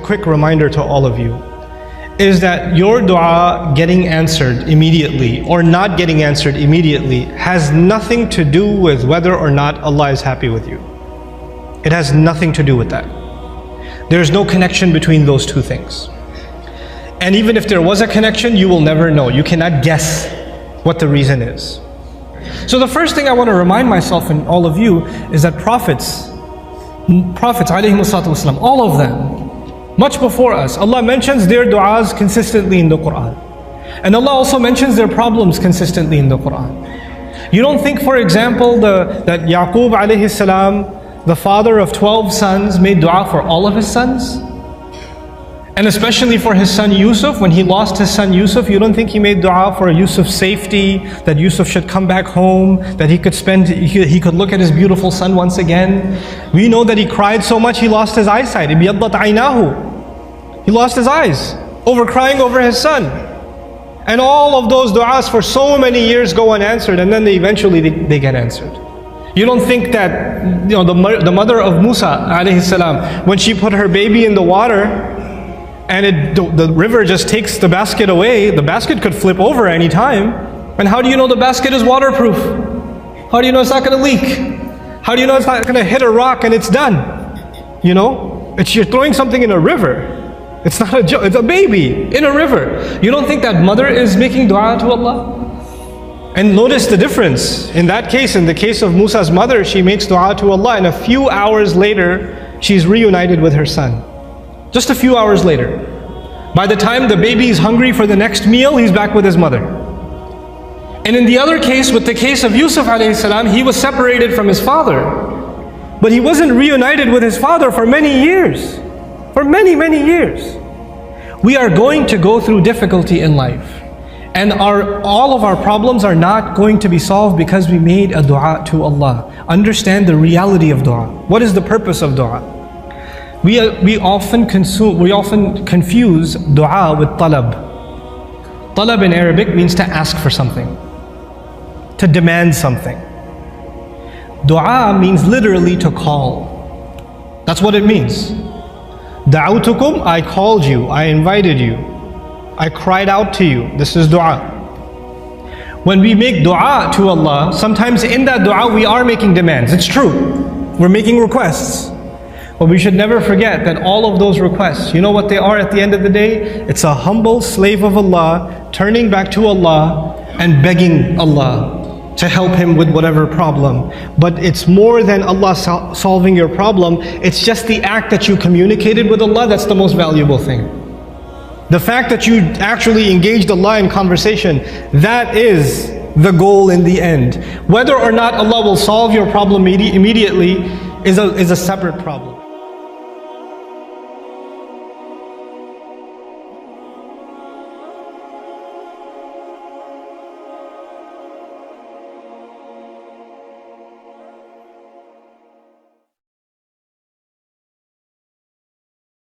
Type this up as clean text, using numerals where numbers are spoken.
quick reminder to all of you, is that your dua getting answered immediately or not getting answered immediately has nothing to do with whether or not Allah is happy with you. It has nothing to do with that. There's no connection between those two things. And even if there was a connection, you will never know. You cannot guess what the reason is. So the first thing I want to remind myself and all of you is that prophets ﷺ, all of them, much before us, Allah mentions their du'as consistently in the Quran. And Allah also mentions their problems consistently in the Quran. You don't think, for example, that Yaqub alayhi salam, the father of 12 sons, made dua for all of his sons? And especially for his son Yusuf, when he lost his son Yusuf, you don't think he made dua for Yusuf's safety, that Yusuf should come back home, that he could look at his beautiful son once again? We know that he cried so much he lost his eyesight. He lost his eyes over crying over his son. And all of those du'as for so many years go unanswered, and then eventually get answered. You don't think that the mother of Musa alayhi salam, when she put her baby in the water, and the river just takes the basket away, the basket could flip over any time. And how do you know the basket is waterproof? How do you know it's not going to leak? How do you know it's not going to hit a rock and it's done? You're throwing something in a river. It's not a joke, it's a baby in a river. You don't think that mother is making dua to Allah? And notice the difference. In that case, in the case of Musa's mother, she makes dua to Allah, and a few hours later, she's reunited with her son. Just a few hours later. By the time the baby is hungry for the next meal, he's back with his mother. And in the other case, with the case of Yusuf alayhi salam, he was separated from his father. But he wasn't reunited with his father for many years. For many, many years. We are going to go through difficulty in life. And all of our problems are not going to be solved because we made a dua to Allah. Understand the reality of dua. What is the purpose of dua? We often confuse dua with talab. Talab in Arabic means to ask for something, to demand something. Dua means literally to call. That's what it means. Da'awtukum, I called you, I invited you, I cried out to you. This is dua. When we make dua to Allah, sometimes in that dua we are making demands. It's true. We're making requests. But we should never forget that all of those requests, you know what they are at the end of the day? It's a humble slave of Allah turning back to Allah and begging Allah to help him with whatever problem. But it's more than Allah solving your problem. It's just the act that you communicated with Allah that's the most valuable thing. The fact that you actually engaged Allah in conversation, that is the goal in the end. Whether or not Allah will solve your problem immediately is a separate problem.